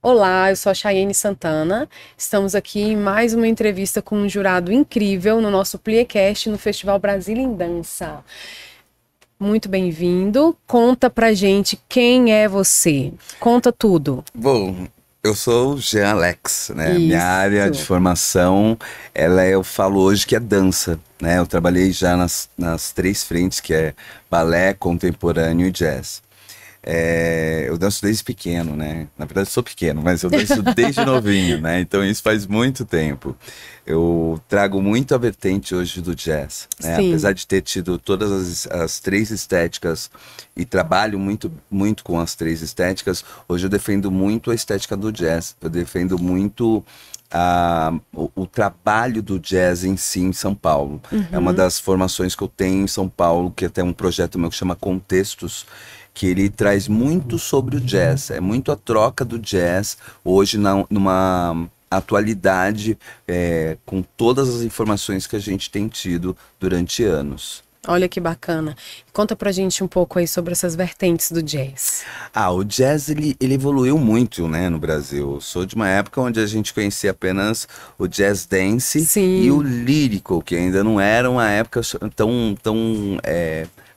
Olá, eu sou a Chayene Santana. Estamos aqui em mais uma entrevista com um jurado incrível no nosso Pliecast no Festival Brasília em Dança. Muito bem-vindo. Conta pra gente quem é você. Conta tudo. Bom, eu sou o Jean Alex, né? Minha área de Isso. formação, eu falo hoje que é dança, né? Eu trabalhei já nas três frentes, que é balé, contemporâneo e jazz. Eu danço desde pequeno, né? Na verdade, sou pequeno, mas eu danço desde novinho, né? Então isso faz muito tempo. Eu trago muito a vertente hoje do jazz, né? Sim. Apesar de ter tido todas as três estéticas e trabalho muito, muito com as três estéticas, hoje eu defendo muito a estética do jazz. Eu defendo muito o trabalho do jazz em si em São Paulo. É uma das formações que eu tenho em São Paulo, que até um projeto meu que chama Contextos, que ele traz muito sobre o jazz, é muito a troca do jazz hoje numa atualidade, com todas as informações que a gente tem tido durante anos. Olha que bacana. Conta pra gente um pouco aí sobre essas vertentes do jazz. O jazz ele evoluiu muito, né, no Brasil. Eu sou de uma época onde a gente conhecia apenas o jazz dance Sim. e o lírico, que ainda não era uma época tão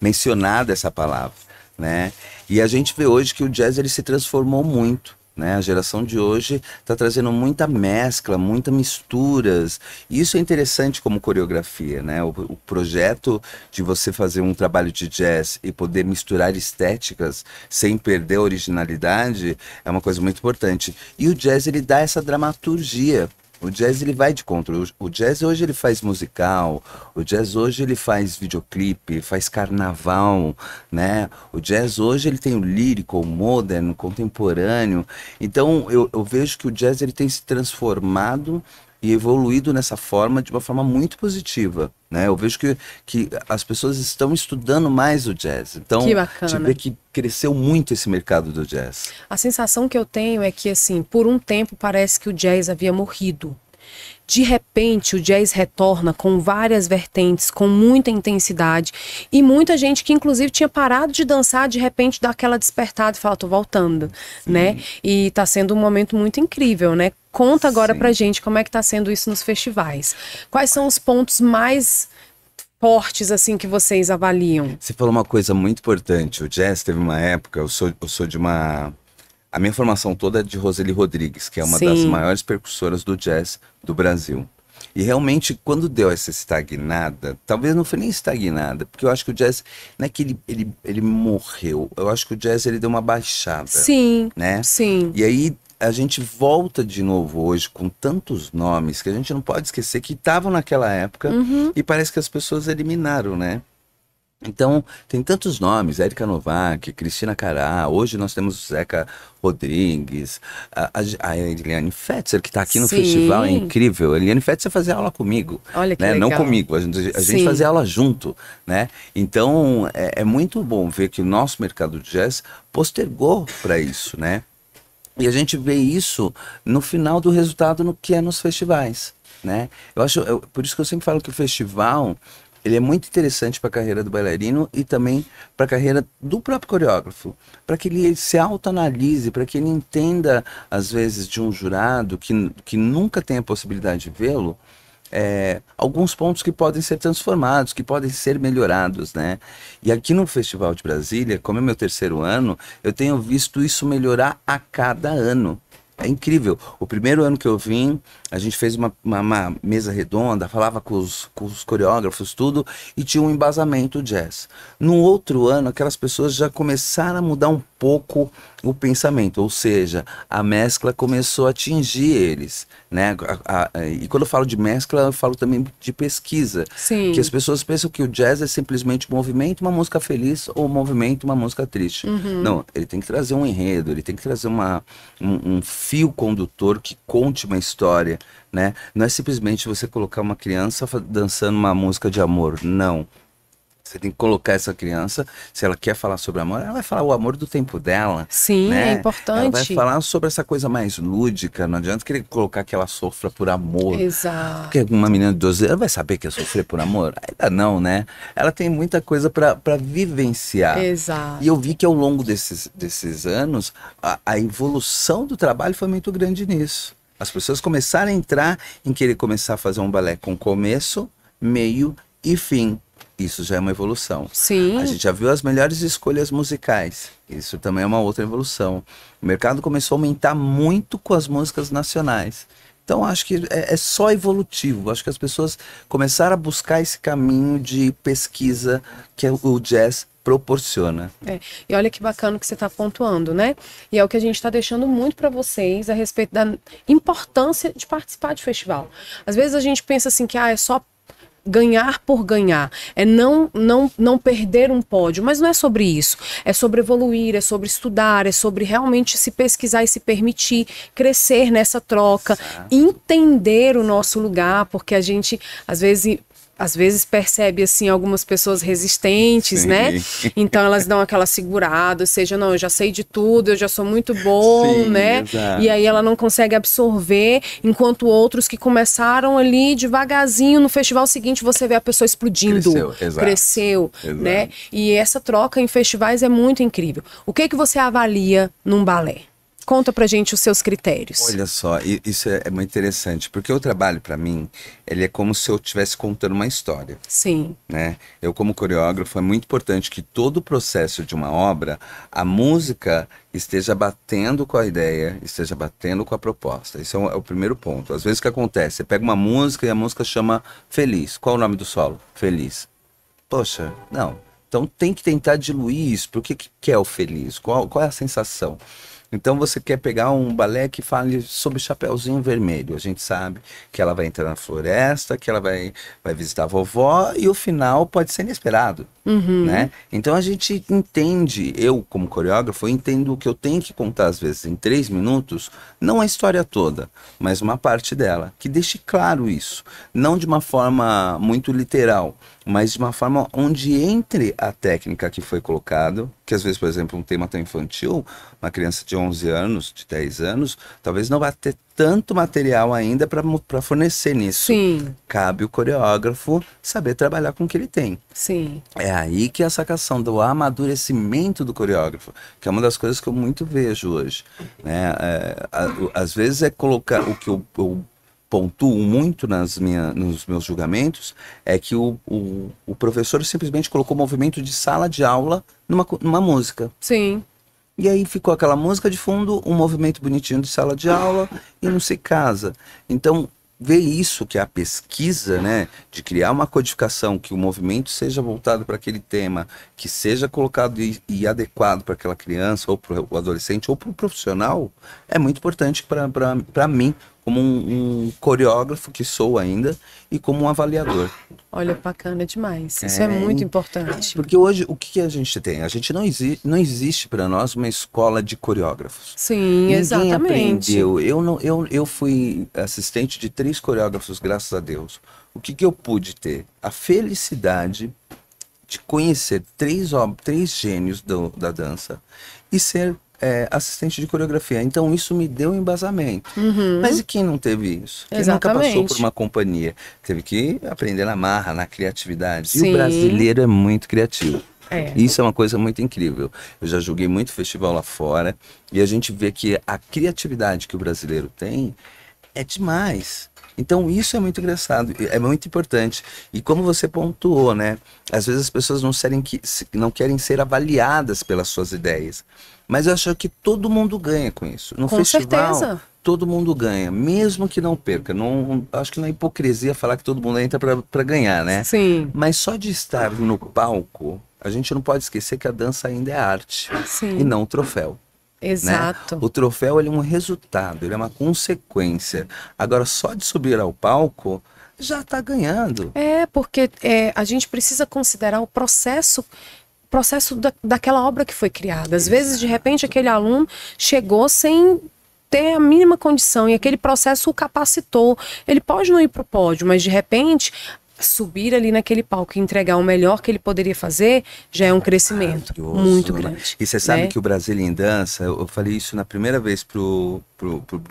mencionada essa palavra, né? E a gente vê hoje que o jazz ele se transformou muito, né? A geração de hoje está trazendo muita mescla, muitas misturas. E isso é interessante como coreografia, né? O projeto de você fazer um trabalho de jazz e poder misturar estéticas sem perder a originalidade é uma coisa muito importante. E o jazz ele dá essa dramaturgia. O jazz ele vai de contra. O jazz hoje ele faz musical, o jazz hoje ele faz videoclipe, faz carnaval, né? O jazz hoje ele tem o lírico, o moderno, o contemporâneo. Então eu vejo que o jazz ele tem se transformado e evoluído nessa forma de uma forma muito positiva, né? Eu vejo que as pessoas estão estudando mais o jazz. Então, Que a gente bacana. vê que cresceu muito esse mercado do jazz. A sensação que eu tenho é que, assim, por um tempo parece que o jazz havia morrido. De repente, o jazz retorna com várias vertentes, com muita intensidade. E muita gente que, inclusive, tinha parado de dançar, de repente dá aquela despertada e fala, tô voltando, né? E tá sendo um momento muito incrível, né? Conta agora Sim. pra gente como é que tá sendo isso nos festivais. Quais são os pontos mais fortes, assim, que vocês avaliam? Você falou uma coisa muito importante. O jazz teve uma época, eu sou de uma... A minha formação toda é de Roseli Rodrigues, que é uma das Sim. maiores percussoras do jazz do Brasil. E realmente, quando deu essa estagnada, talvez não foi nem estagnada, porque eu acho que o jazz, não é que ele morreu, eu acho que o jazz ele deu uma baixada, Sim, né? sim. E aí a gente volta de novo hoje com tantos nomes que a gente não pode esquecer que estavam naquela época e parece que as pessoas eliminaram, né? Então, tem tantos nomes, Érica Novak, Cristina Cará, hoje nós temos o Zeca Rodrigues, a Eliane Fetzer, que está aqui no Sim. festival, é incrível. A Eliane Fetzer fazia aula comigo, Olha que né? Não legal. comigo, a gente Sim. fazia aula junto, né? Então, é muito bom ver que o nosso mercado de jazz postergou para isso, né? E a gente vê isso no final do resultado no que é nos festivais, né? Por isso que eu sempre falo que o festival ele é muito interessante para a carreira do bailarino e também para a carreira do próprio coreógrafo, para que ele se autoanalise, para que ele entenda, às vezes, de um jurado que nunca tem a possibilidade de vê-lo, alguns pontos que podem ser transformados, que podem ser melhorados, né? E aqui no Festival de Brasília, como é meu terceiro ano, eu tenho visto isso melhorar a cada ano. É incrível. O primeiro ano que eu vim, a gente fez uma mesa redonda, falava com os coreógrafos, tudo, e tinha um embasamento jazz. No outro ano, aquelas pessoas já começaram a mudar um pouco o pensamento, ou seja, a mescla começou a atingir eles, né? E quando eu falo de mescla, eu falo também de pesquisa. Sim. Que as pessoas pensam que o jazz é simplesmente um movimento, uma música feliz, ou um movimento, uma música triste. Não, ele tem que trazer um enredo, ele tem que trazer um fio condutor que conte uma história, né? Não é simplesmente você colocar uma criança dançando uma música de amor, não. Você tem que colocar essa criança, se ela quer falar sobre amor, ela vai falar o amor do tempo dela. Sim, né? é importante. Ela vai falar sobre essa coisa mais lúdica, não adianta querer colocar que ela sofra por amor. Exato. Porque uma menina de 12 anos vai saber que é sofrer por amor? Ainda não, né? Ela tem muita coisa para vivenciar. Exato. E eu vi que ao longo desses anos, a evolução do trabalho foi muito grande nisso. As pessoas começaram a entrar em querer começar a fazer um balé com começo, meio e fim. Isso já é uma evolução. Sim. A gente já viu as melhores escolhas musicais. Isso também é uma outra evolução. O mercado começou a aumentar muito com as músicas nacionais. Então acho que é só evolutivo. Acho que as pessoas começaram a buscar esse caminho de pesquisa que o jazz proporciona. E olha que bacana que você está pontuando, né? E é o que a gente está deixando muito para vocês a respeito da importância de participar de festival. Às vezes a gente pensa assim que é só ganhar por ganhar, é não perder um pódio, mas não é sobre isso, é sobre evoluir, é sobre estudar, é sobre realmente se pesquisar e se permitir crescer nessa troca, entender o nosso lugar, porque a gente às vezes percebe assim algumas pessoas resistentes, Sim. né? Então elas dão aquela segurada, ou seja, não, eu já sei de tudo, eu já sou muito bom, Sim, né? exato. E aí ela não consegue absorver, enquanto outros que começaram ali devagarzinho, no festival seguinte você vê a pessoa explodindo, cresceu, exato. né? E essa troca em festivais é muito incrível. O que você avalia num balé? Conta pra gente os seus critérios. Olha só, isso é muito interessante, porque o trabalho para mim, ele é como se eu estivesse contando uma história. Sim. Né? Eu como coreógrafo, é muito importante que todo o processo de uma obra, a música esteja batendo com a ideia, esteja batendo com a proposta. Esse é o primeiro ponto. Às vezes o que acontece, você pega uma música e a música chama Feliz. Qual o nome do solo? Feliz. Poxa, não. Então tem que tentar diluir isso. Por que é o feliz? Qual é a sensação? Então você quer pegar um balé que fale sobre Chapeuzinho Vermelho. A gente sabe que ela vai entrar na floresta, que ela vai visitar a vovó e o final pode ser inesperado. Né? Então a gente entende, eu como coreógrafo, eu entendo que eu tenho que contar às vezes em 3 minutos, não a história toda, mas uma parte dela, que deixe claro isso. Não de uma forma muito literal, mas de uma forma onde entre a técnica que foi colocada, que às vezes, por exemplo, um tema tão infantil, uma criança de 11 anos, de 10 anos, talvez não vá ter tanto material ainda para fornecer nisso. Sim. Cabe o coreógrafo saber trabalhar com o que ele tem. Sim. É aí que essa questão do amadurecimento do coreógrafo, que é uma das coisas que eu muito vejo hoje. Né? Às vezes é colocar o que eu pontuo muito nos meus julgamentos, é que o professor simplesmente colocou movimento de sala de aula numa música. Sim. E aí ficou aquela música de fundo, um movimento bonitinho de sala de aula e não se casa. Então, ver isso, que é a pesquisa, né, de criar uma codificação, que o movimento seja voltado para aquele tema, que seja colocado e adequado para aquela criança, ou para o adolescente, ou para o profissional, é muito importante para mim, como um coreógrafo que sou ainda, e como um avaliador. Olha, bacana demais. Isso é muito importante. Porque hoje, o que a gente tem? A gente não existe para nós uma escola de coreógrafos. Sim, Ninguém exatamente. aprendeu. Eu fui assistente de 3 coreógrafos, graças a Deus. O que eu pude ter? A felicidade de conhecer 3 gênios da dança e ser assistente de coreografia. Então isso me deu embasamento. Mas e quem não teve isso? Quem nunca passou por uma companhia? Teve que aprender na marra, na criatividade. Sim. E o brasileiro é muito criativo. É. Isso é uma coisa muito incrível. Eu já joguei muito festival lá fora e a gente vê que a criatividade que o brasileiro tem é demais. Então isso é muito engraçado, é muito importante. E como você pontuou, né? Às vezes as pessoas não querem ser avaliadas pelas suas ideias. Mas eu acho que todo mundo ganha com isso. No festival, certeza. todo mundo ganha, mesmo que não perca. Acho que não é hipocrisia falar que todo mundo entra para ganhar, né? Sim. Mas só de estar no palco, a gente não pode esquecer que a dança ainda é arte. Sim. E não o troféu. Exato. Né? O troféu ele é um resultado, ele é uma consequência. Agora, só de subir ao palco, já está ganhando. Porque a gente precisa considerar o processo daquela obra que foi criada. Às vezes, de repente, aquele aluno chegou sem ter a mínima condição e aquele processo o capacitou. Ele pode não ir para o pódio, mas de repente subir ali naquele palco e entregar o melhor que ele poderia fazer, já é um crescimento muito grande. E você sabe né? que o Brazilian Dança, eu falei isso na primeira vez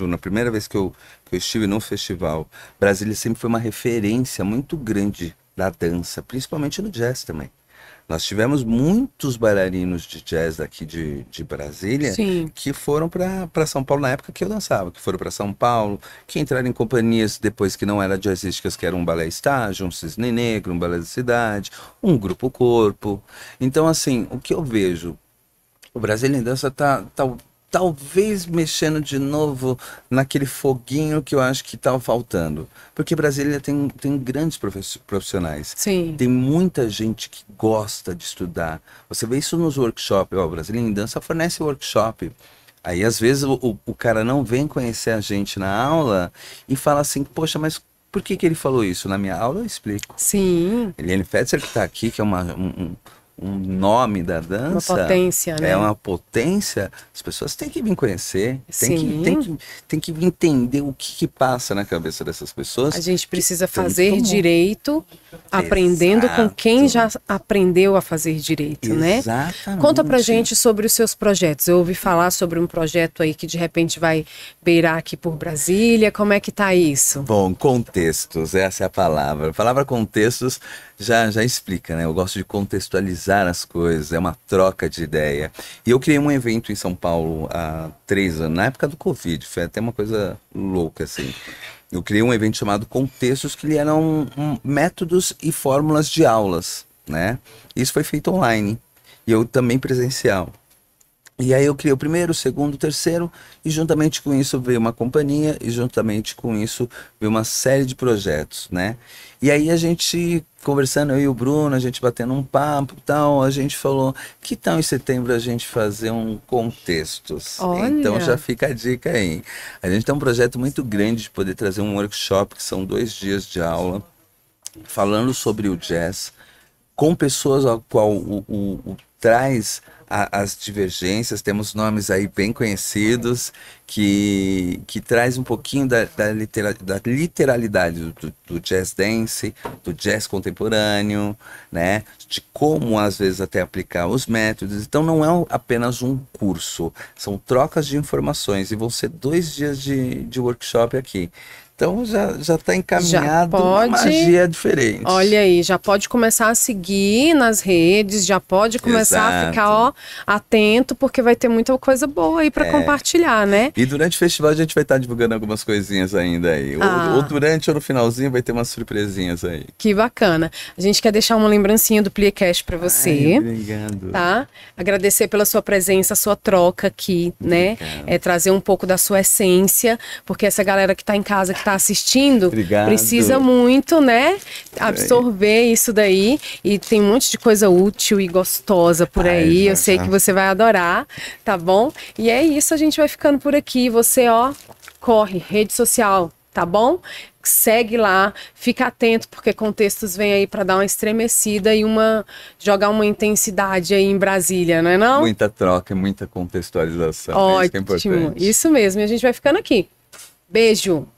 na primeira vez que eu estive num festival. Brasília sempre foi uma referência muito grande da dança, principalmente no jazz também. Nós tivemos muitos bailarinos de jazz daqui de Brasília Sim. que foram para São Paulo na época que eu dançava, que foram para São Paulo, que entraram em companhias depois que não eram jazzísticas, que era um balé estágio, um cisne negro, um balé da cidade, um grupo corpo. Então, assim, o que eu vejo, o Brasília em Dança talvez mexendo de novo naquele foguinho que eu acho que estava faltando. Porque Brasília tem grandes profissionais. Sim. Tem muita gente que gosta de estudar. Você vê isso nos workshops. Ó, o Brasília em Dança fornece workshop. Aí, às vezes, o cara não vem conhecer a gente na aula e fala assim, poxa, mas por que ele falou isso? Na minha aula eu explico. Sim. Eliane Fetzer, que está aqui, que é um nome da dança. Uma potência, né? É uma potência. As pessoas têm que vir conhecer. Sim. Tem que entender o que passa na cabeça dessas pessoas. A gente precisa que fazer tanto direito, aprendendo com quem já aprendeu a fazer direito, né? Exatamente. Conta pra gente sobre os seus projetos. Eu ouvi falar sobre um projeto aí que de repente vai beirar aqui por Brasília. Como é que tá isso? Bom, contextos, essa é a palavra. A palavra contextos já explica, né? Eu gosto de contextualizar as coisas, é uma troca de ideia. E eu criei um evento em São Paulo há 3 anos, na época do Covid, foi até uma coisa louca, assim. Eu criei um evento chamado Contextos, que ele eram métodos e fórmulas de aulas, né? Isso foi feito online, e eu também presencial. E aí eu criei o primeiro, o segundo, o terceiro, e juntamente com isso veio uma companhia, e juntamente com isso veio uma série de projetos, né? E aí a gente, conversando, eu e o Bruno, a gente batendo um papo e tal, a gente falou, que tal em setembro a gente fazer um Contextos? Olha. Então já fica a dica aí. A gente tem um projeto muito grande de poder trazer um workshop, que são 2 dias de aula, falando sobre o jazz, com pessoas ao qual traz as divergências, temos nomes aí bem conhecidos, que traz um pouquinho da literalidade do jazz dance, do jazz contemporâneo, né? De como às vezes até aplicar os métodos. Então não é apenas um curso, são trocas de informações e vão ser 2 dias de workshop aqui. Então já está encaminhado uma magia diferente. Olha aí, já pode começar a seguir nas redes, já pode começar a ficar atento, porque vai ter muita coisa boa aí para compartilhar, né? E durante o festival a gente vai estar divulgando algumas coisinhas ainda aí. Ou durante ou no finalzinho vai ter umas surpresinhas aí. Que bacana. A gente quer deixar uma lembrancinha do Pliecast para você. Ai, obrigado. Tá? Agradecer pela sua presença, a sua troca aqui, né? Trazer um pouco da sua essência, porque essa galera que está em casa, que está assistindo, precisa muito, né? Absorver isso daí. E tem um monte de coisa útil e gostosa por aí. Eu sei que você vai adorar, tá bom? E é isso, a gente vai ficando por aqui. Você, corre, rede social, tá bom? Segue lá, fica atento, porque Contextos vem aí para dar uma estremecida e jogar uma intensidade aí em Brasília, não é não? Muita troca, muita contextualização. Ótimo, isso que é importante. Isso mesmo. E a gente vai ficando aqui. Beijo!